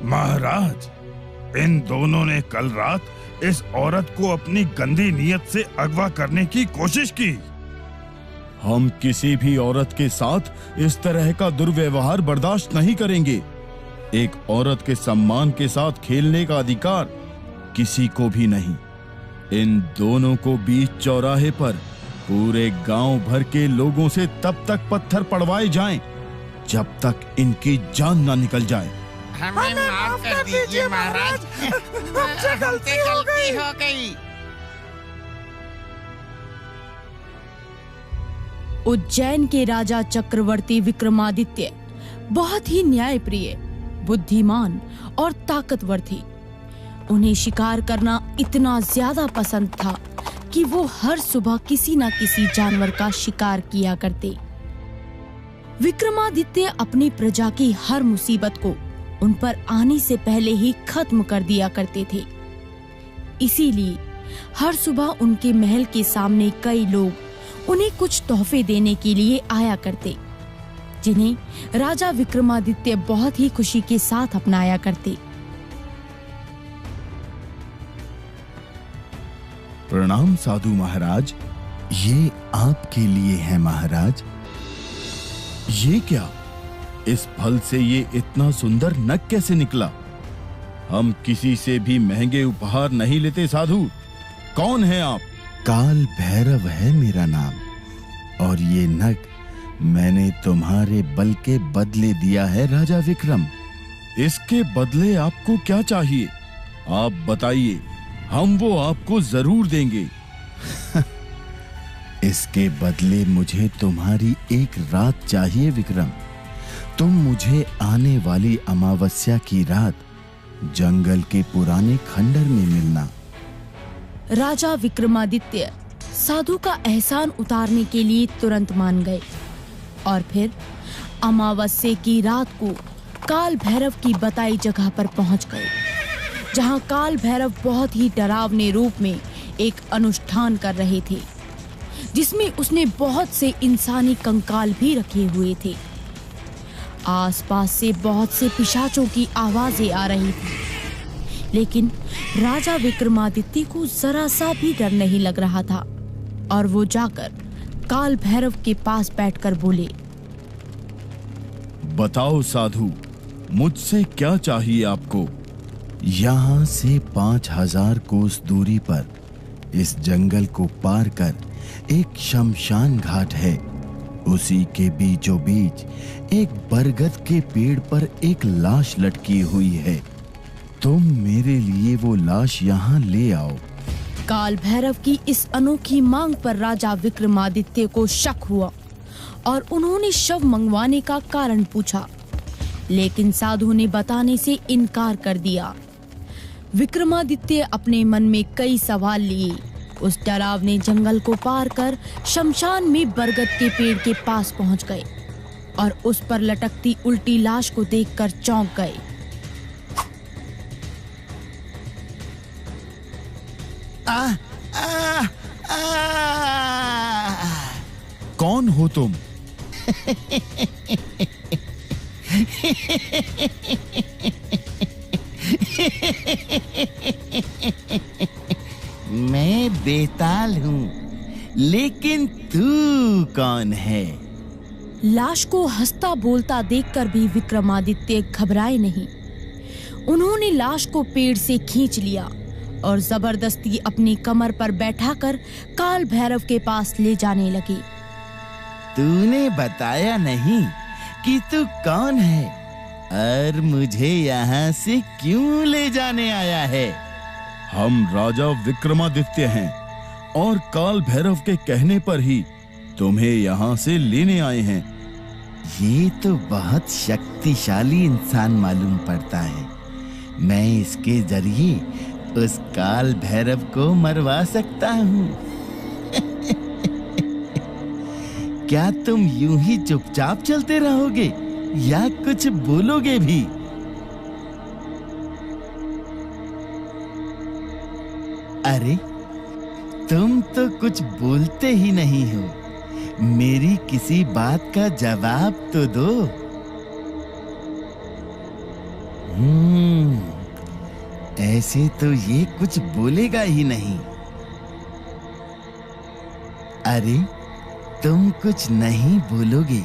महाराज, इन दोनों ने कल रात इस औरत को अपनी गंदी नीयत से अगवा करने की कोशिश की। हम किसी भी औरत के साथ इस तरह का दुर्व्यवहार बर्दाश्त नहीं करेंगे। एक औरत के सम्मान के साथ खेलने का अधिकार किसी को भी नहीं। इन दोनों को बीच चौराहे पर पूरे गांव भर के लोगों से तब तक पत्थर पड़वाए जाएं जब तक इनकी जान ना निकल जाए। हमें माफ कर दीजिए महाराज, हमसे गलती हो गई। उज्जैन के राजा चक्रवर्ती विक्रमादित्य बहुत ही न्यायप्रिय, बुद्धिमान और ताकतवर थे। उन्हें शिकार करना इतना ज्यादा पसंद था कि वो हर सुबह किसी न किसी जानवर का शिकार किया करते। विक्रमादित्य अपनी प्रजा की हर मुसीबत को उन पर आने से पहले ही खत्म कर दिया करते थे। इसीलिए हर सुबह उनके महल के सामने कई लोग उन्हें कुछ तोहफे देने के लिए आया करते, जिन्हें राजा विक्रमादित्य बहुत ही खुशी के साथ अपनाया करते। प्रणाम साधु महाराज। ये आपके लिए है महाराज। ये क्या? इस फल से ये इतना सुंदर नग कैसे निकला? हम किसी से भी महंगे उपहार नहीं लेते साधु। कौन है आप? काल भैरव है मेरा नाम, और ये नग मैंने तुम्हारे बल के बदले दिया है राजा विक्रम। इसके बदले आपको क्या चाहिए? आप बताइए, हम वो आपको जरूर देंगे। इसके बदले मुझे तुम्हारी एक रात चाहिए विक्रम। तुम मुझे आने वाली अमावस्या की रात जंगल के पुराने खंडर में मिलना। राजा विक्रमादित्य साधु का एहसान उतारने के लिए तुरंत मान गए और फिर अमावस्या की रात को काल भैरव की बताई जगह पर पहुंच गए, जहां काल भैरव बहुत ही डरावने रूप में एक अनुष्ठान कर रहे थे, जिसमें उसने बहुत से इंसानी कंकाल भी रखे हुए थे। आसपास से बहुत से पिशाचों की आवाजें आ रही थी, लेकिन राजा विक्रमादित्य को जरा सा भी डर नहीं लग रहा था और वो जाकर काल भैरव के पास बैठकर बोले, बताओ साधु, मुझसे क्या चाहिए आपको? यहाँ से 5000 कोस दूरी पर इस जंगल को पार कर एक शमशान घाट है। उसी के बीचों बीच एक बरगद के पेड़ पर एक लाश लटकी हुई है। तुम मेरे लिए वो लाश यहाँ ले आओ। काल भैरव की इस अनोखी मांग पर राजा विक्रमादित्य को शक हुआ और उन्होंने शव मंगवाने का कारण पूछा, लेकिन साधु ने बताने से इनकार कर दिया। विक्रमादित्य अपने मन में कई सवाल लिए उस डरावने जंगल को पार कर शमशान में बरगद के पेड़ के पास पहुंच गए और उस पर लटकती उल्टी लाश को देखकर चौंक गए। कौन हो तुम? मैं बेताल हूँ, लेकिन तू कौन है? लाश को हंसता बोलता देखकर भी विक्रमादित्य घबराए नहीं। उन्होंने लाश को पेड़ से खींच लिया और जबरदस्ती अपनी कमर पर बैठाकर काल भैरव के पास ले जाने लगे। तूने बताया नहीं कि तू कौन है और मुझे यहाँ से क्यों ले जाने आया है? हम राजा विक्रमादित्य हैं और काल भैरव के कहने पर ही तुम्हें यहाँ से लेने आए हैं। ये तो बहुत शक्तिशाली इंसान मालूम पड़ता है। मैं इसके जरिए उस काल भैरव को मरवा सकता हूँ। क्या तुम यूं ही चुपचाप चलते रहोगे या कुछ बोलोगे भी? अरे तुम तो कुछ बोलते ही नहीं हो। मेरी किसी बात का जवाब तो दो। ऐसे तो ये कुछ बोलेगा ही नहीं। अरे तुम कुछ नहीं बोलोगे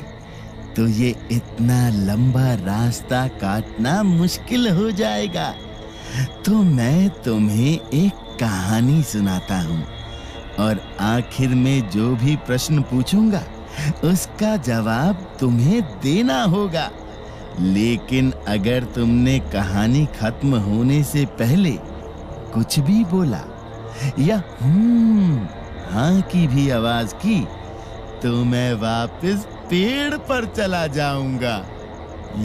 तो ये इतना लंबा रास्ता काटना मुश्किल हो जाएगा। तो मैं तुम्हें एक कहानी सुनाता हूँ और आखिर में जो भी प्रश्न पूछूंगा उसका जवाब तुम्हें देना होगा। लेकिन अगर तुमने कहानी खत्म होने से पहले कुछ भी बोला या हाँ की भी आवाज की तो मैं वापस पेड़ पर चला जाऊंगा।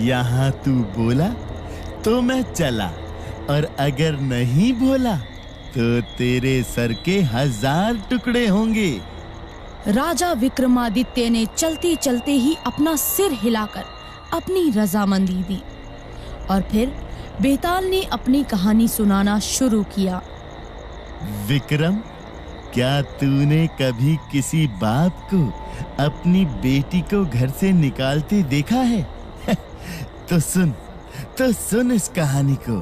यहाँ तू बोला तो मैं चला, और अगर नहीं बोला तो तेरे सर के 1000 टुकड़े होंगे। राजा विक्रमादित्य ने चलते चलते ही अपना सिर हिलाकर अपनी रजामंदी दी और फिर बेताल ने अपनी कहानी सुनाना शुरू किया। विक्रम, क्या तूने कभी किसी बाप को अपनी बेटी को घर से निकालते देखा है? तो सुन इस कहानी को।